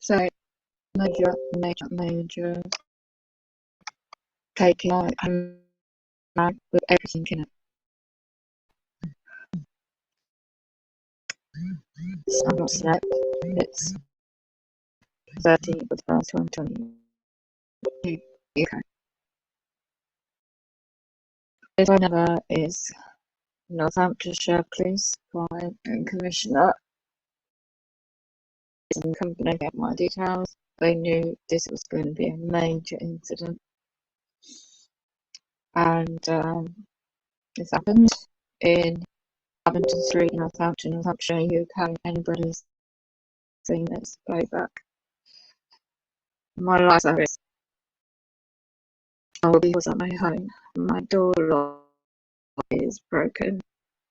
So major taking like home with everything in it. I've not slept. It's 13th of the 1st, 2020 UK. This phone number is Northamptonshire Police Crime and Commissioner. The company get my details. They knew this was going to be a major incident, and this happened in Abington Street, Northampton, Northamptonshire, UK. Anybody's seen this playback? My life service. I was at my home. My door lock is broken.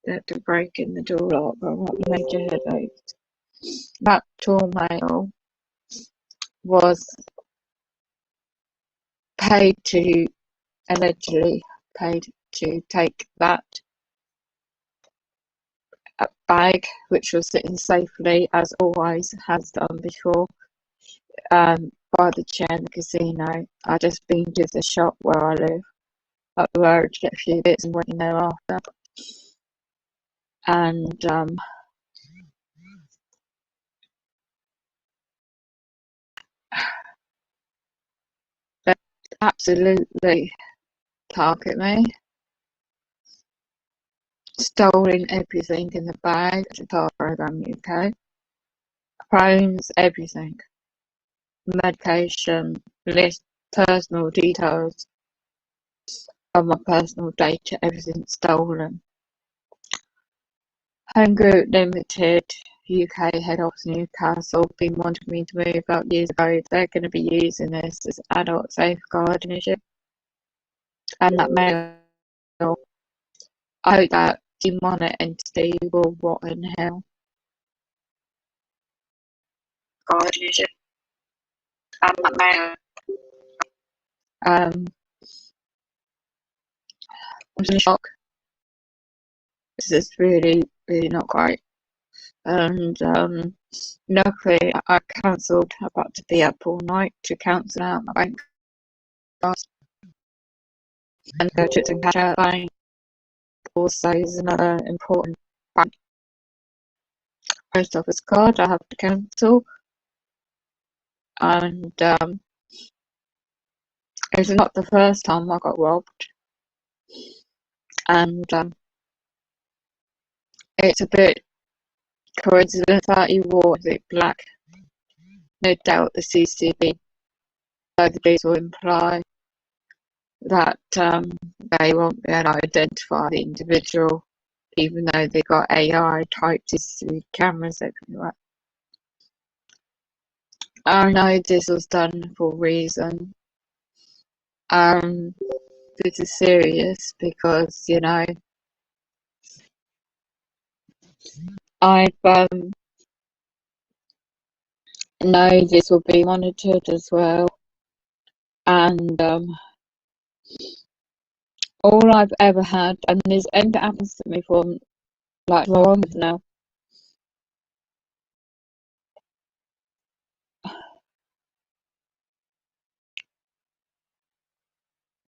They had to break in the door lock. I got major headaches. That tall male was allegedly paid to take that bag, which was sitting safely, as always has done before, by the chair in the casino. I just been to the shop where I live up the road to get a few bits and went in there after. And they absolutely target me. Stolen everything in the bag, the car program UK. Phones, everything. Medication, list, personal details of my personal data, everything stolen. Home Group Limited, UK head office Newcastle, been wanting me to move out years ago. They're going to be using this as adult safeguarding issue. And that male, I hope that demonic entity will rot in hell. Guardian issue. And that male, I'm in shock. This is really, really not great. And luckily I cancelled. I've got to be up all night to cancel out my bank cards and go to the cash bank. Also is another important bank. Post office card I have to cancel, and it's not the first time I got robbed, and it's a bit coincidence that he wore it black. No doubt the cctv, so the police will imply that they won't be able to identify the individual, even though they got AI type CCTV cameras everywhere. I know this was done for a reason. This is serious because, you know, I know this will be monitored as well, and all I've ever had, and this happens to me for like long now.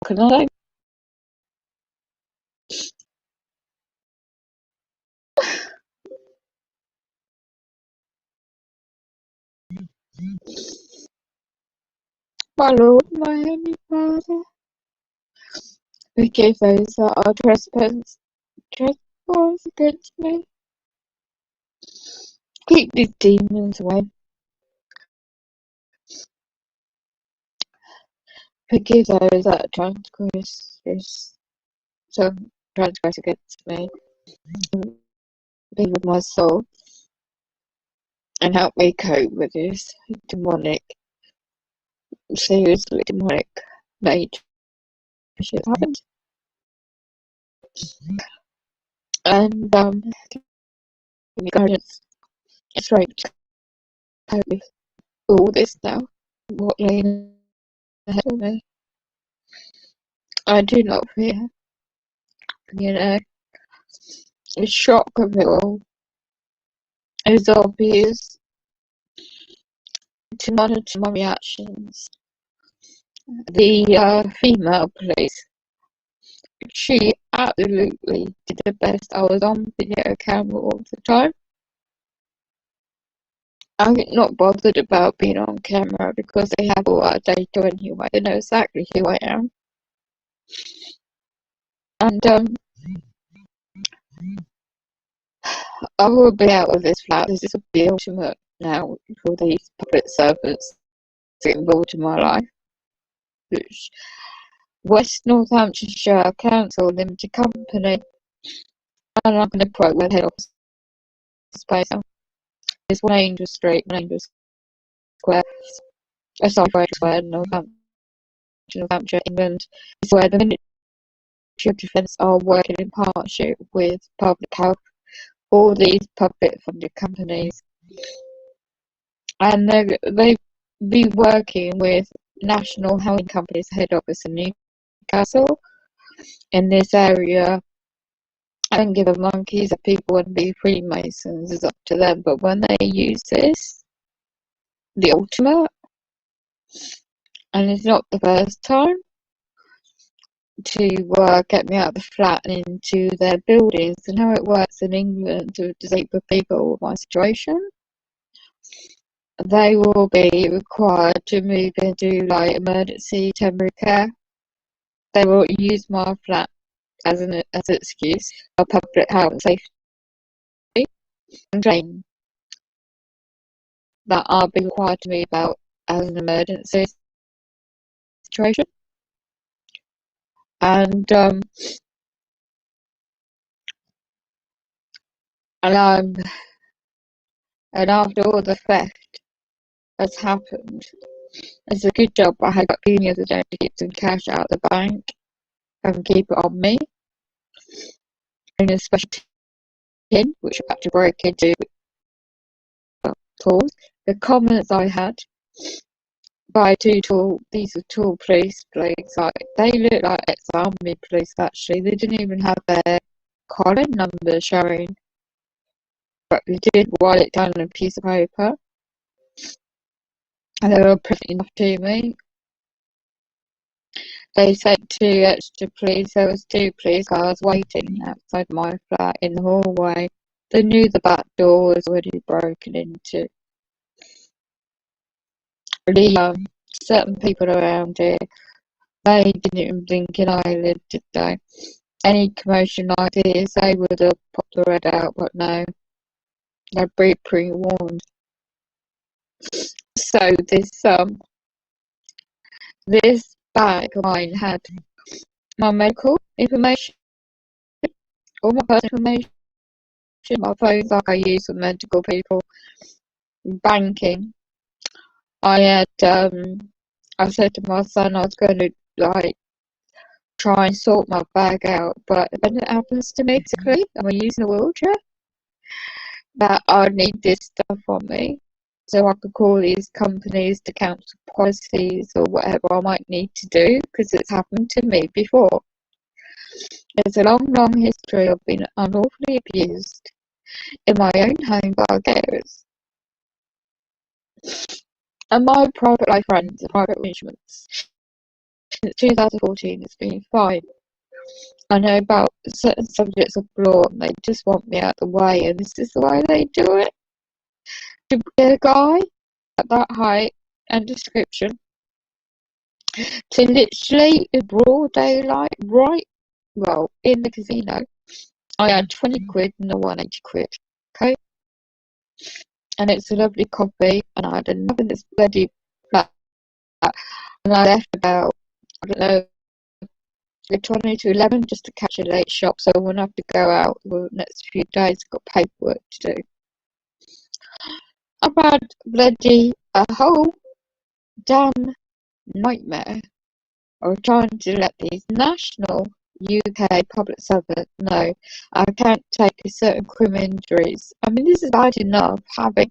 Can I? My Lord, my Heavenly Father, forgive those that are trespass against me. Keep these demons away. Forgive those that transgress against me. Be with my soul and help me cope with this seriously demonic nature shit happened. And give me guidance. It's right to cope with all this now. What lay ahead of me. I do not fear. You know, the shock of it all is obvious. to monitor my reactions. The female police, she absolutely did the best. I was on video camera all the time. I'm not bothered about being on camera because they have all our data anyway. They know exactly who I am. And I will be out of this flat. This is the ultimate now for these public servants to get involved in my life. Which West Northamptonshire Council Limited Company, and I'm going to quote where the head office space is 1 Angel Street, 1 Angel Square, Square, Northamptonshire, England. Is where the Ministry of Defence are working in partnership with public health, all these public funded companies, and they've been working with national housing companies head office in Newcastle in this area. I don't give a monkeys if people want to be Freemasons, it's up to them, but when they use this, the ultimate, and it's not the first time, to get me out of the flat and into their buildings, and how it works in England to disabled people with my situation, they will be required to move into like emergency temporary care. They will use my flat as an excuse for public health and safety, and claim that I'll be required to move out as an emergency situation. And after all the theft has happened, it's a good job I had got the other day to get some cash out of the bank and keep it on me in a special tin, which I had to break into tools. The comments I had by these are tall police blokes, like they look like ex-army police actually. They didn't even have their collar number showing, but they did write it down on a piece of paper, and they were pretty enough to me. They sent 2 extra police. There was 2 police cars waiting outside my flat in the hallway. They knew the back door was already broken into. Certain people around here, they didn't even blink an eyelid, did they? Any commotion like this, they would have popped the red out, but no, they'd be pre-warned. So this bag of mine had my medical information, all my personal information, my phones like I use for medical people, banking. I said to my son I was going to like try and sort my bag out, but if anything happens to me physically, I'm using a wheelchair, that I need this stuff on me, so I could call these companies to cancel policies or whatever I might need to do, because it's happened to me before. There's a long history of being unlawfully abused in my own home by carers. And my private life friends and private arrangements since 2014 has been fine. I know about certain subjects of law and they just want me out of the way, and this is the way they do it. To get a guy at that height and description to literally in broad daylight, right, well, in the casino, I had 20 quid and a 180 quid, okay? And it's a lovely coffee, and I had enough in this bloody flat, and I left about, I don't know, 20 to 11 just to catch a late shop, so I won't have to go out the next few days. I've got paperwork to do. I've had bloody a whole damn nightmare of trying to let these national UK public servants know I can't take a certain criminal injuries. I mean, this is bad enough having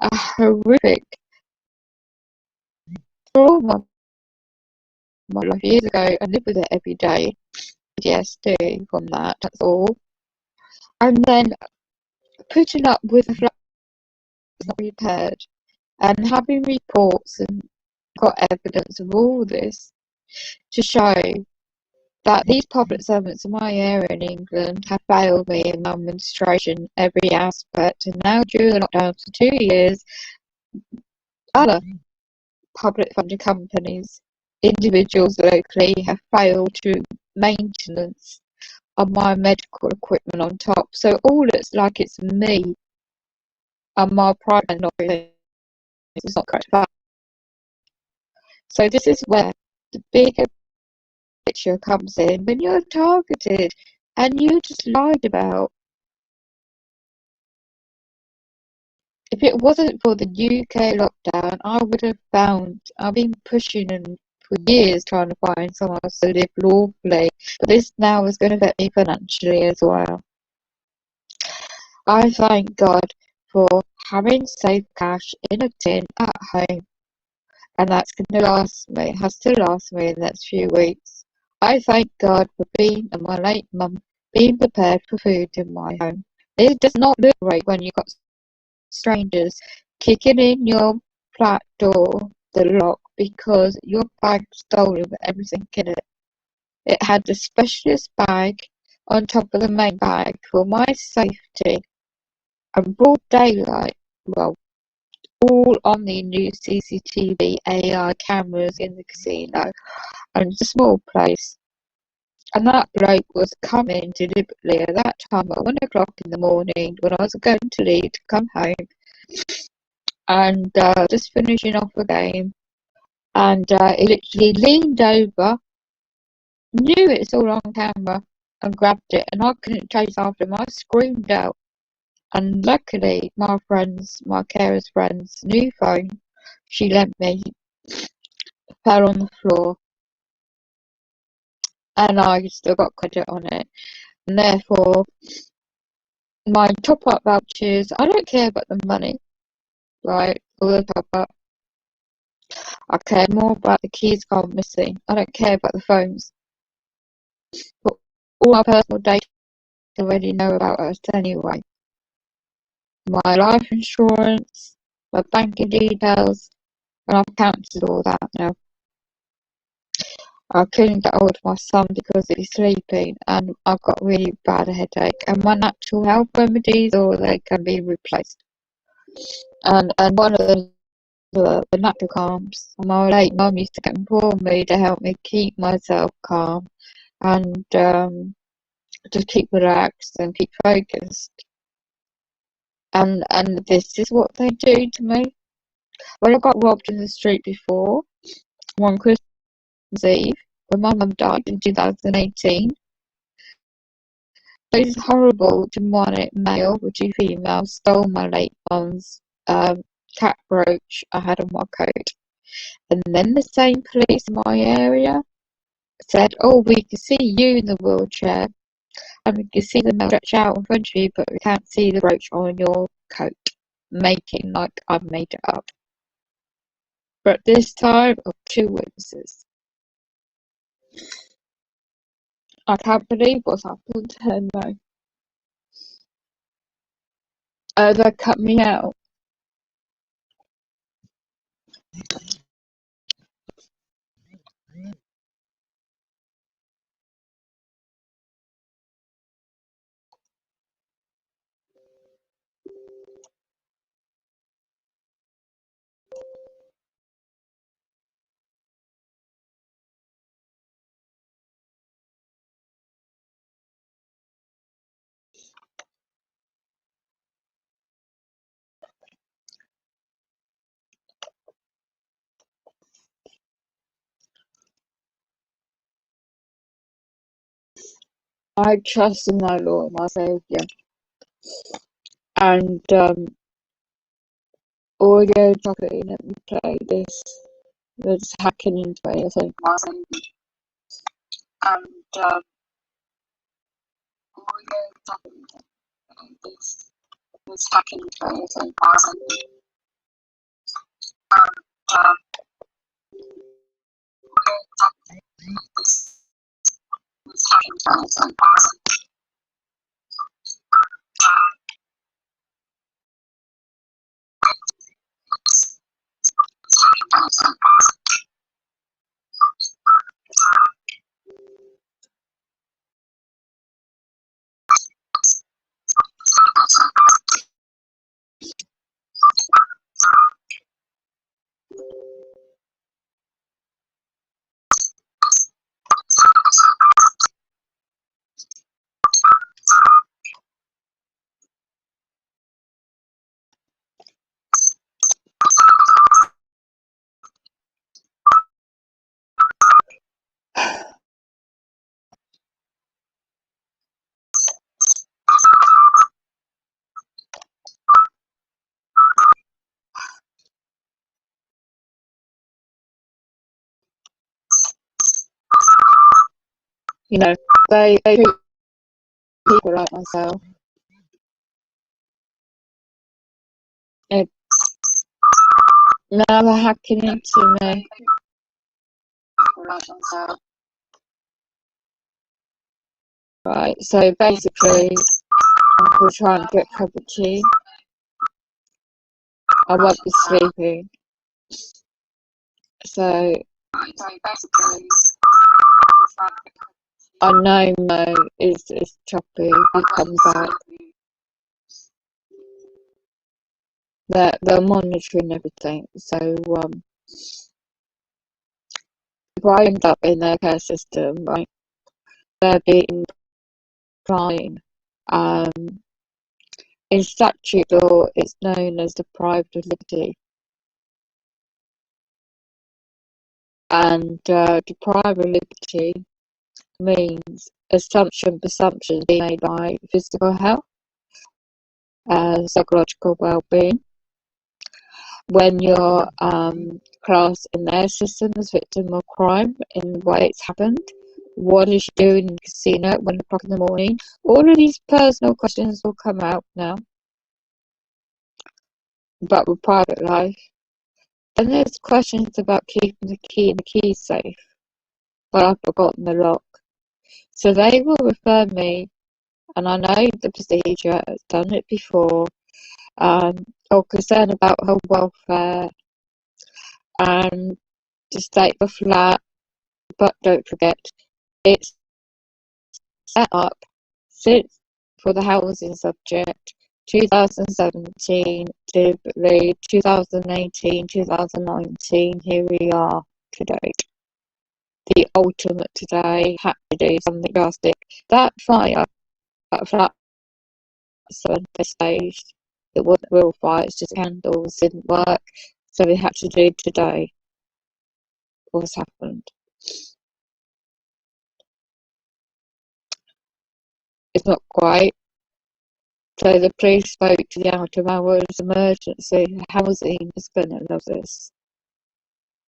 a horrific trauma my life years ago and live with it every day. PTSD from that, that's all. And then putting up with a flat that's not repaired and having reports and got evidence of all this to show that these public servants in my area in England have failed me in my administration every aspect, and now during the lockdown for 2 years, other public funded companies, individuals locally have failed to maintenance of my medical equipment on top. So all it's like it's me and my private knowledge is not correct. So this is where the bigger picture comes in when you're targeted and you just lied about. If it wasn't for the UK lockdown, I would have found, I've been pushing and for years trying to find somewhere else to live lawfully, but this now is going to affect me financially as well. I thank God for having safe cash in a tin at home, and that's going to last me, has to last me in the next few weeks. I thank God for being, and my late mum, being prepared for food in my home. It does not look great when you've got strangers kicking in your flat door, the lock, because your bag stolen with everything in it. It had the specialist bag on top of the main bag for my safety, and broad daylight, well, all on the new CCTV AI cameras in the casino, and it's a small place. And that bloke was coming deliberately at that time at 1 o'clock in the morning when I was going to leave to come home, and just finishing off a game, and he literally leaned over, knew it's all on camera, and grabbed it, and I couldn't chase after him. I screamed out, and luckily my friends, my carer's friend's new phone she lent me fell on the floor, and I still got credit on it, and therefore my top up vouchers, I don't care about the money, right, or the top up. I care more about the keys gone missing. I don't care about the phones. But all my personal data I already know about us anyway. My life insurance, my banking details, and I've cancelled all that now. I couldn't get hold of my son because he was sleeping, and I've got really bad headache, and my natural health remedies, or they can be replaced. And one of them, the natural calms. My late mum used to get them for me to help me keep myself calm and just keep relaxed and keep focused. And this is what they do to me. Well, I got robbed in the street before, one Christmas Eve, when my mum died in 2018. These horrible demonic male, or two females, stole my late mum's cat brooch I had on my coat. And then the same police in my area said, "Oh, we can see you in the wheelchair, and we can see the male stretch out in front of you, but we can't see the brooch on your coat," making like I've made it up. But this time of two witnesses. I can't believe what's happened to her now. They cut me out. I trust in my Lord, my Saviour. And audio chocolate, let me play this. They're just hacking into it, I think. And audio chocolate, this. It's hacking into it, I think. And it's hacking into it, I think. You know, they treat people like myself. It, now they're hacking into me. Right, so basically, we're trying to get a cup of tea. I won't be sleeping. So, I know Mo is choppy. He comes back. They're monitoring everything. So, if I end up in their care system, right, they're being crime. In statute law, it's known as deprived of liberty. And deprived of liberty means presumptions being made by physical health, psychological well-being. When you're classed in their system as victim of crime in the way it's happened, what is she doing in the casino at 1 o'clock in the morning? All of these personal questions will come out now. But with private life, then there's questions about keeping the key in the key safe, but I've forgotten the lock. So they will refer me, and I know the procedure, I've done it before, or concern about her welfare and to state the flat, but don't forget, it's set up since for the housing subject 2017 to 2018, 2019, here we are today. The ultimate today had to do something drastic. That fire at flat 7 they staged. It wasn't a real fire, it's just candles didn't work. So we had to do today what's happened. It's not quite. So the police spoke to the out of hours emergency. Housing is going to love this.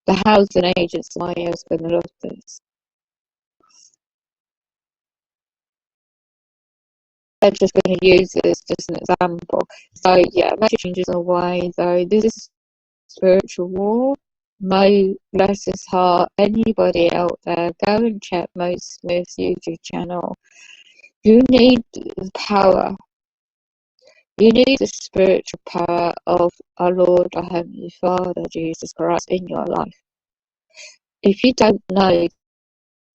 The housing agency is going to love this. They're just going to use this as an example. So yeah, major changes away though. This is spiritual war. Mo, bless his heart. Anybody out there, go and check Mo Smith's YouTube channel. You need the power. You need the spiritual power of our Lord, our Heavenly Father, Jesus Christ, in your life. If you don't know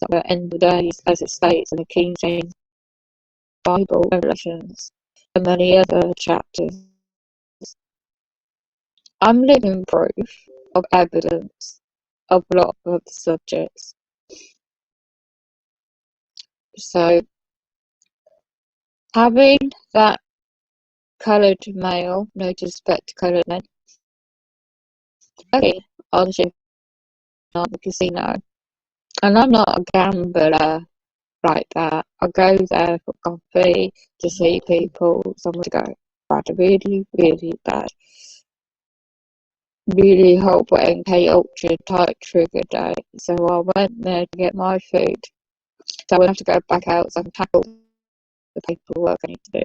that we're end the days, as it states in the King James Bible, Revelations, and many other chapters, I'm living proof of evidence of a lot of the subjects. So, having that coloured male, no disrespect to coloured men, okay, on the ship, not the casino. And I'm not a gambler like that. I go there for coffee, to see people, somewhere to go. Bad, really, really bad. Really hot NK Ultra tight trigger day. So I went there to get my food. So I won't have to go back out so I can tackle the paperwork I need to do.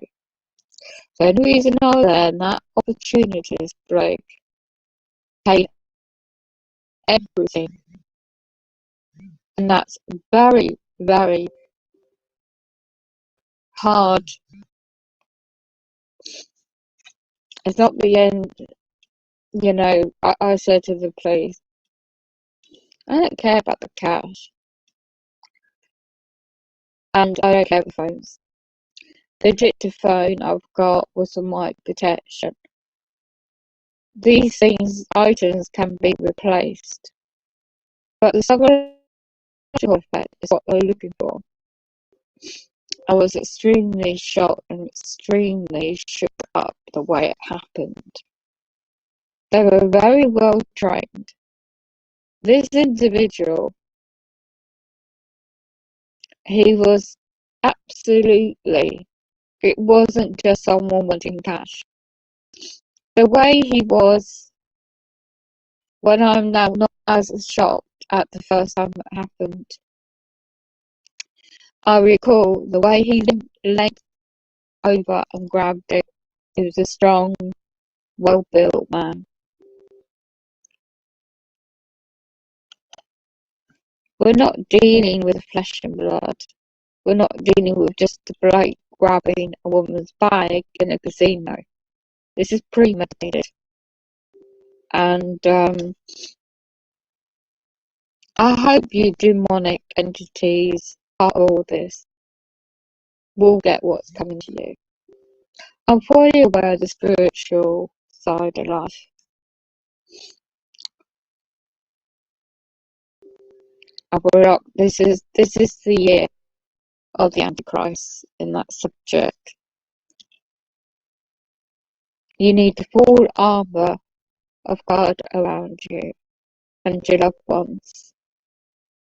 So the reason I was there and that opportunity is break. Pay everything. And that's very, very hard. It's not the end, you know, I said to the police, I don't care about the cash. And I don't care about the phones. The dictaphone I've got was some mic protection. These items can be replaced. But the psychological effect is what they're looking for. I was extremely shocked and extremely shook up the way it happened. They were very well trained. This individual, he was absolutely, it wasn't just someone wanting cash. The way he was, when I'm now not as shocked at the first time it happened, I recall the way he leant over and grabbed it. He was a strong, well-built man. We're not dealing with flesh and blood. We're not dealing with just the bloke grabbing a woman's bag in a casino. This is premeditated. And I hope you demonic entities are all this will get what's coming to you. I'm fully aware of the spiritual side of life. This is the year of the Antichrist in that subject. You need the full armour of God around you and your loved ones.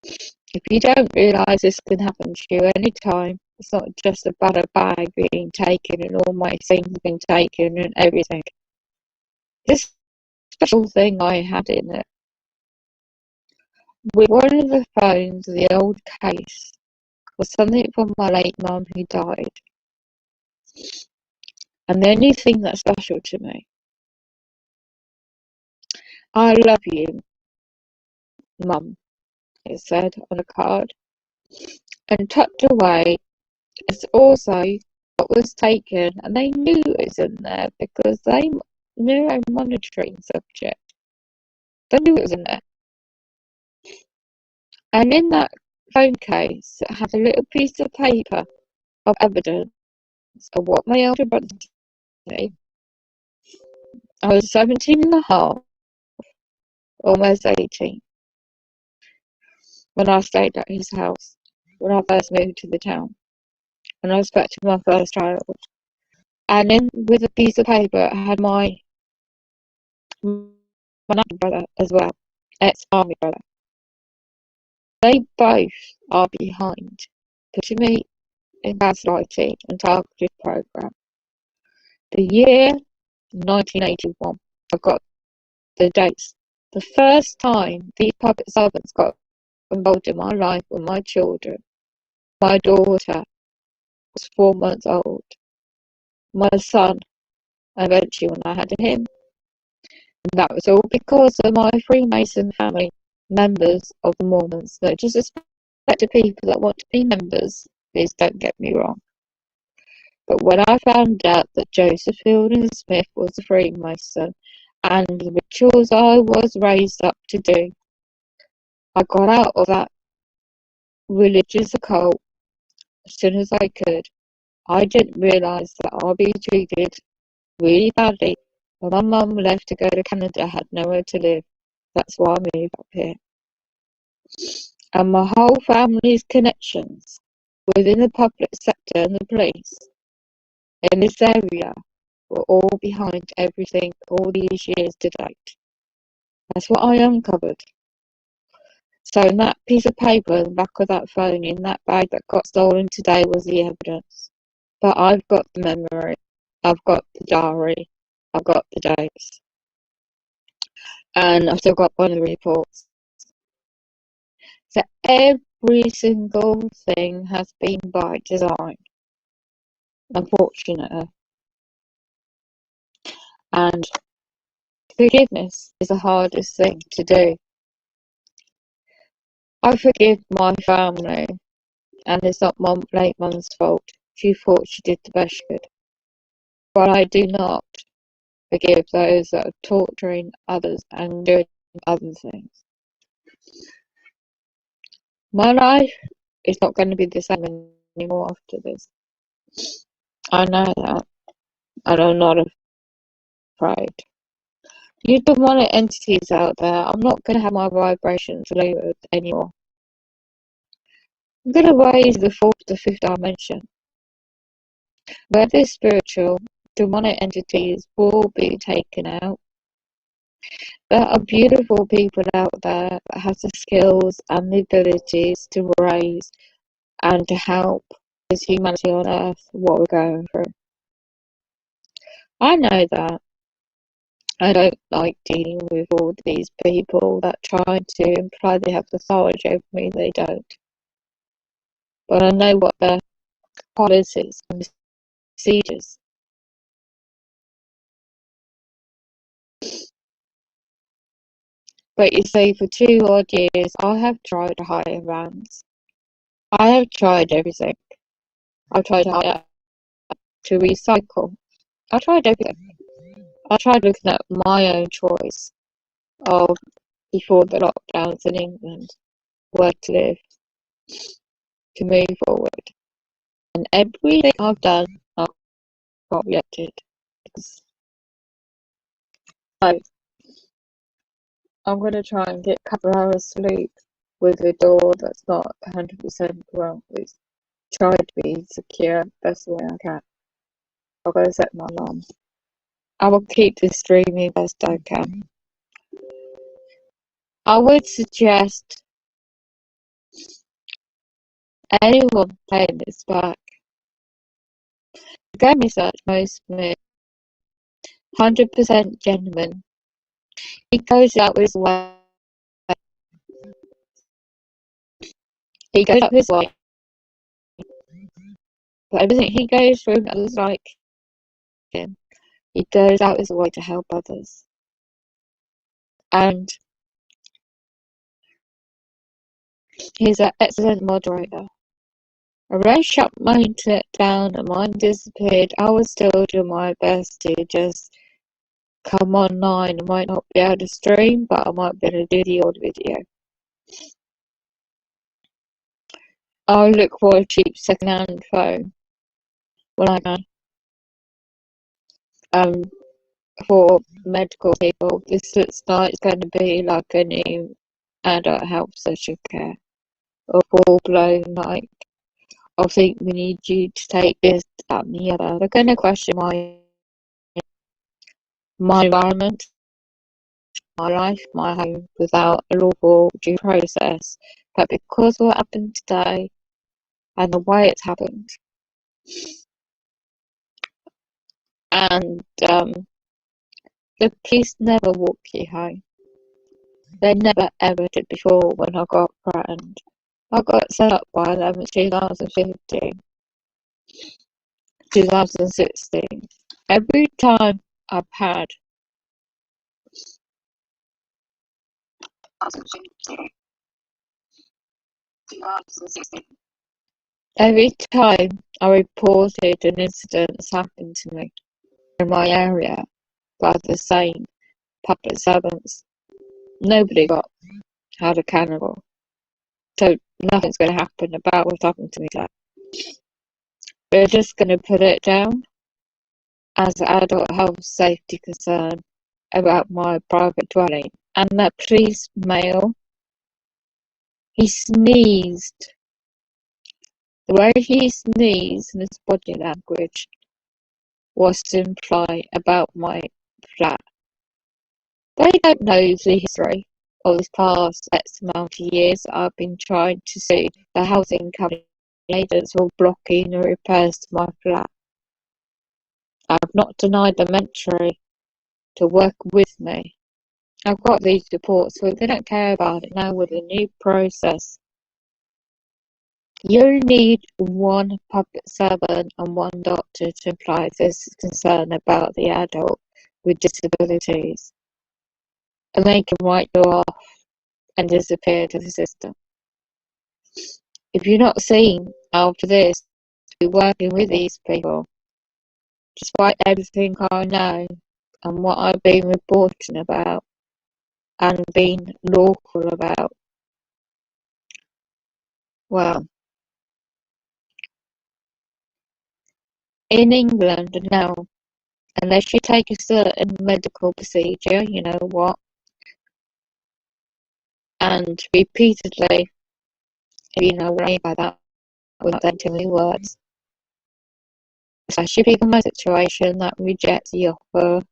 If you don't realise this can happen to you any time, it's not just about a bag being taken and all my things being taken and everything. This special thing I had in it, with one of the phones, the old case, was something from my late mum who died. And the only thing that's special to me, I love you, Mum, it said on a card. And tucked away is also what was taken, and they knew it was in there because they knew a monitoring subject. They knew it was in there. And in that phone case, it had a little piece of paper of evidence of what my elder brother did. I was 17 and a half, almost 18, when I stayed at his house, when I first moved to the town, when I was expecting my first child. And in with a piece of paper, I had my brother as well, ex-army brother. They both are behind putting me in gaslighting and targeted program. The year 1981, I've got the dates. The first time these public servants got involved in my life with my children, my daughter was 4 months old. My son, eventually when I had him, and that was all because of my Freemason family members of the Mormons. Not just respect to people that want to be members, please don't get me wrong. But when I found out that Joseph Fielding Smith was a Freemason and the rituals I was raised up to do, I got out of that religious occult as soon as I could. I didn't realise that I'd be treated really badly when my mum left to go to Canada, had nowhere to live. That's why I moved up here. And my whole family's connections within the public sector and the police in this area were all behind everything all these years to date. That's what I uncovered. So in that piece of paper in the back of that phone, in that bag that got stolen today, was the evidence. But I've got the memory, I've got the diary, I've got the dates, and I've still got one of the reports. So every single thing has been by design, unfortunately. And forgiveness is the hardest thing to do. I forgive my family, and it's not my late mum's fault. She thought she did the best she could. But I do not forgive those that are torturing others and doing other things. My life is not going to be the same anymore after this. I know that, and I'm not afraid. You demonic entities out there, I'm not going to have my vibrations lowered anymore. I'm going to raise the fourth to fifth dimension, where the spiritual demonic entities will be taken out. There are beautiful people out there that have the skills and the abilities to raise and to help this humanity on earth, what we're going through. I know that. I don't like dealing with all these people that try to imply they have authority over me. They don't. but I know what the policies and procedures. But you see, for 2 odd years, I have tried to hire vans. I have tried everything. I've tried to hire to recycle. I tried everything. I tried looking at my own choice of before the lockdowns in England, where to live, to move forward. And everything I've done, I've got rejected. So I'm going to try and get a couple of hours sleep with a door that's not 100% well. It's try to be secure best way I can. I'll go set my alarm. I will keep this streaming best I can. I would suggest anyone playing this back, go research most Smith, 100% genuine. He goes out his way. He goes out his way. But everything he goes through and others like him, he goes out his way to help others. And he's an excellent moderator. When I shut my internet down and mine disappeared, I was still doing my best to just come online. I might not be able to stream, but I might be able to do the odd video. I'll look for a cheap second-hand phone when I can. For medical people, this looks like it's going to be like a new adult health social care. A full-blown, like, I think we need you to take this, that and the other. They're going to question my environment, my life, my home, without a lawful due process. But because of what happened today, and the way it's happened, and the police never walk you home. They never ever did before when I got threatened. I got set up by them in 2015, 2016. Every time I've had every time I reported an incident that's happened to me in my area by the same public servants, nobody got held accountable. So nothing's going to happen about what's happened to me today. We're just going to put it down as an adult health safety concern about my private dwelling. And that police male, he sneezed. The way he sneezed and his body language was to imply about my flat. They don't know the history of this past X amount of years that I've been trying to sue the housing company agents for blocking the repairs to my flat. I've not denied them entry to work with me. I've got these reports, but they don't care about it now with the new process. You need one public servant and one doctor to imply this concern about the adult with disabilities, and they can write you off and disappear to the system. If you're not seen after this to be working with these people, despite everything I know and what I've been reporting about and been lawful about, well, in England now, unless you take a certain medical procedure, you know what, and repeatedly, if you know what I mean by that, without saying too many words, especially people in my situation that reject the offer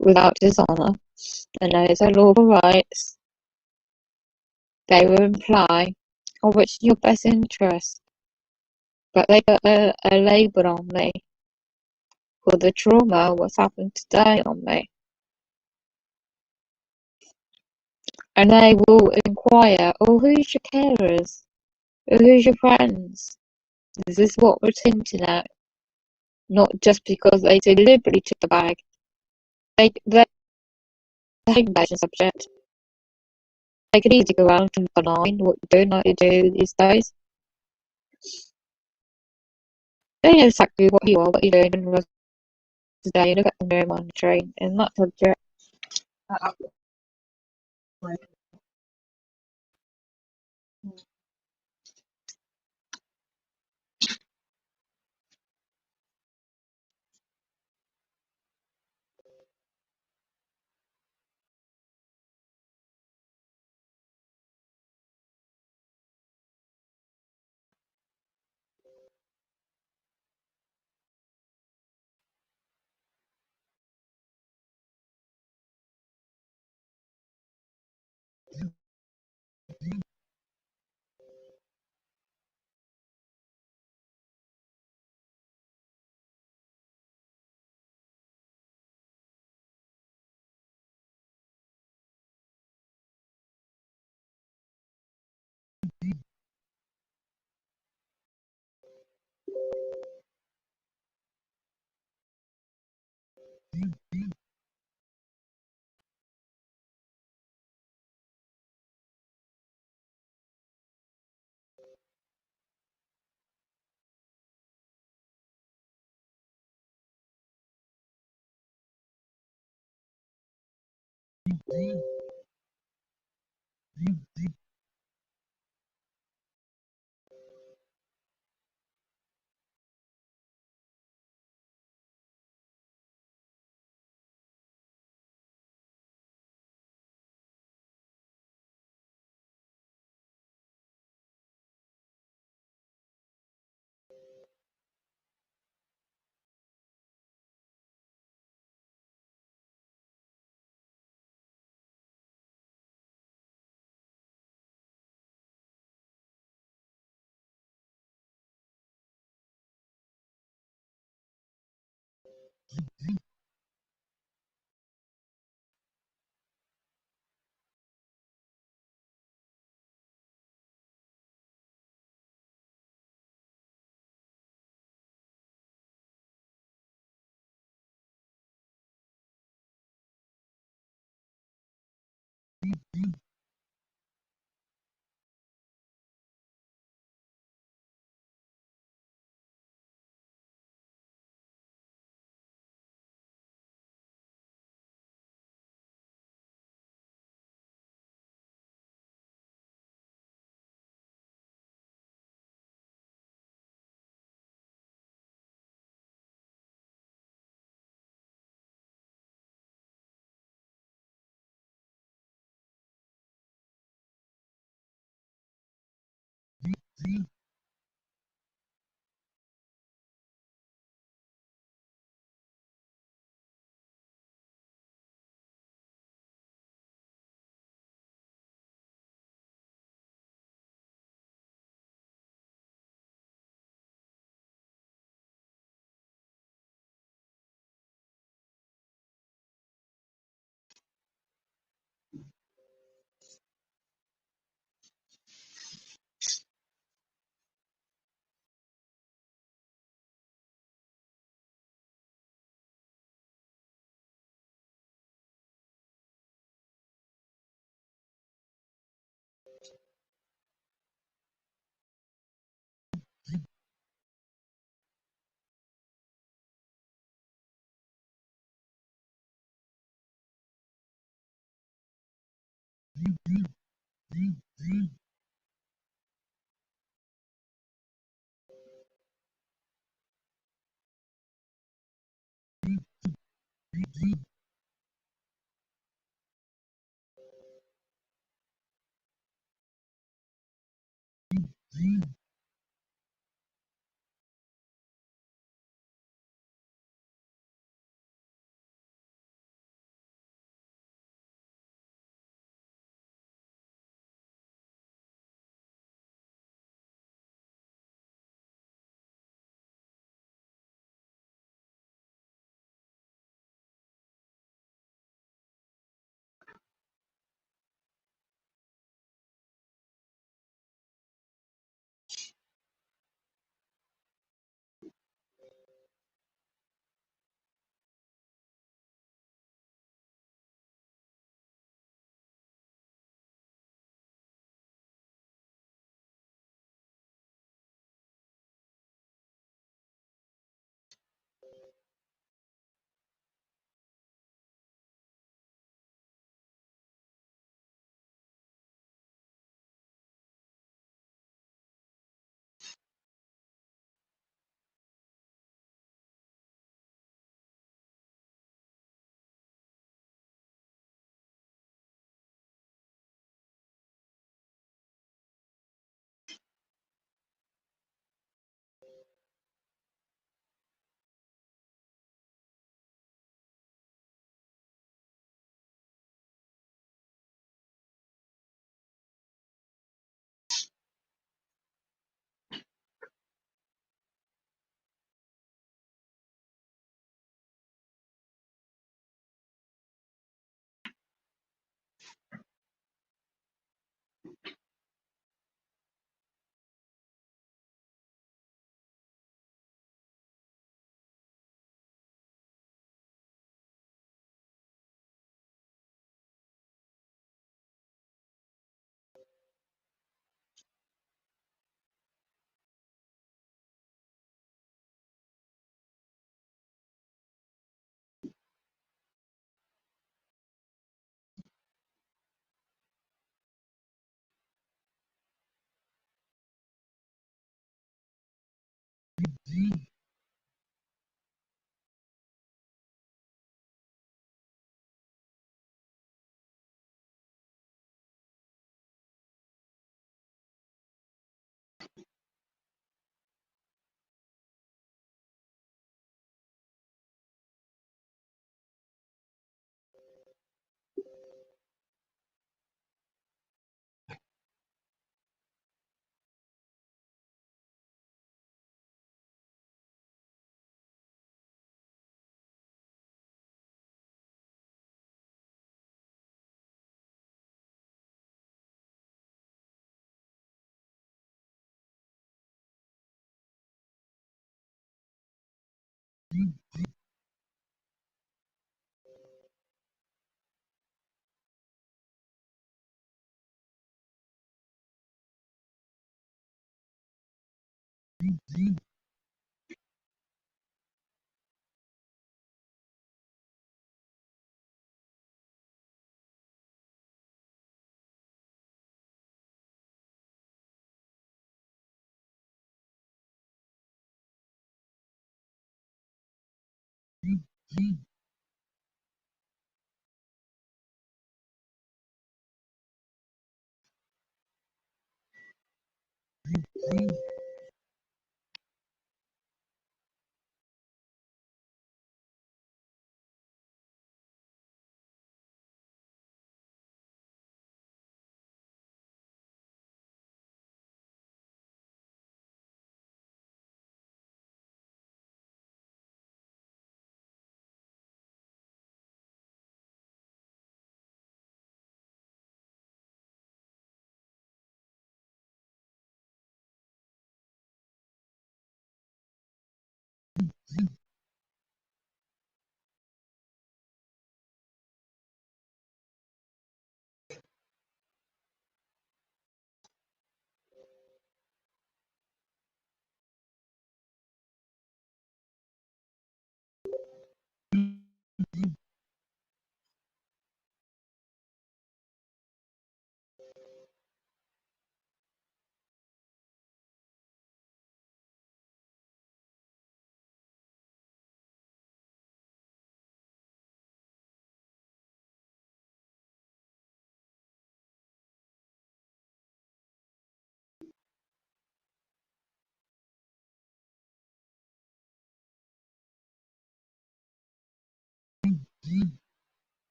without dishonour, and those are lawful rights, they will imply, or which in your best interest, but they got a label on me for the trauma what's happened today on me. And they will inquire, oh, who's your carers? Who's your friends? This is what we're hinting at. Not just because they deliberately took the bag. They're the basic subject. They could easily go around and benign what you're doing like they do these days. They know exactly what you are, what you're doing, and the rest of the day you look at them very monitoring in that subject.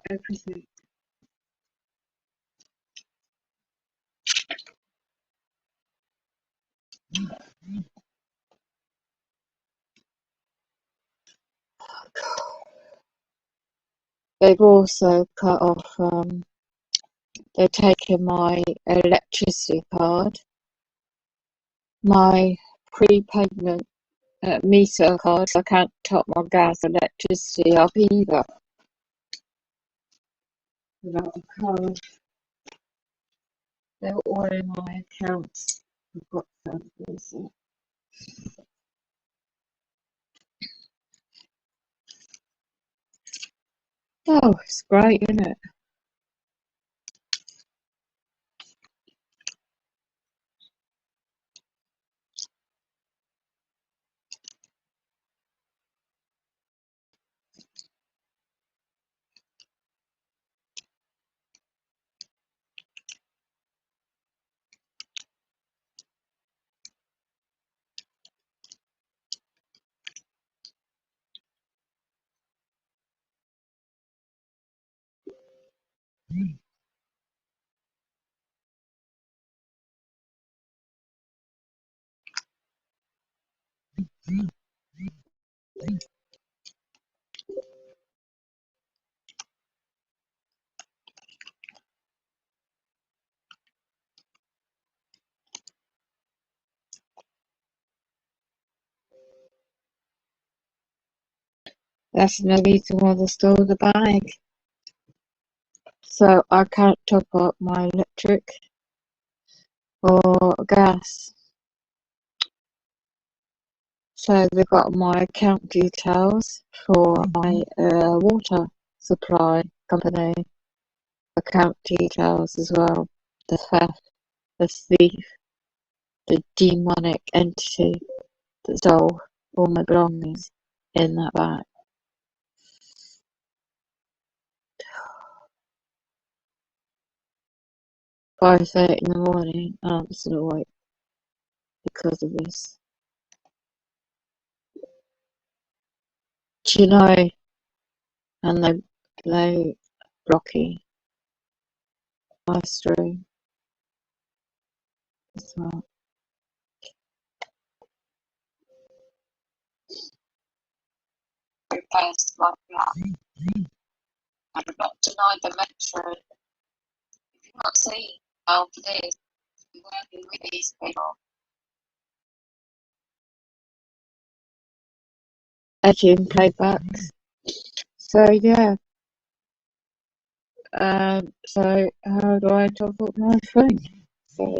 Everything. They've also cut off, they've taken my electricity card, my prepayment meter card, so I can't top my gas electricity up either without a card. They're all in my accounts. I've got some. Oh, it's great, isn't it? That's no reason why they stole the bag. So I can't top up my electric or gas. So they've got my account details for my water supply company account details as well. The theft, the thief, the demonic entity that stole all my belongings in that bag. 5:30 in the morning, I'm still awake because of this. Do you know? And they blocking my stream as well. Post like that. I do not deny the metro. If you've not seen how it is, you're working with these people. Edging playbacks. So yeah. So how do I top up my phone? So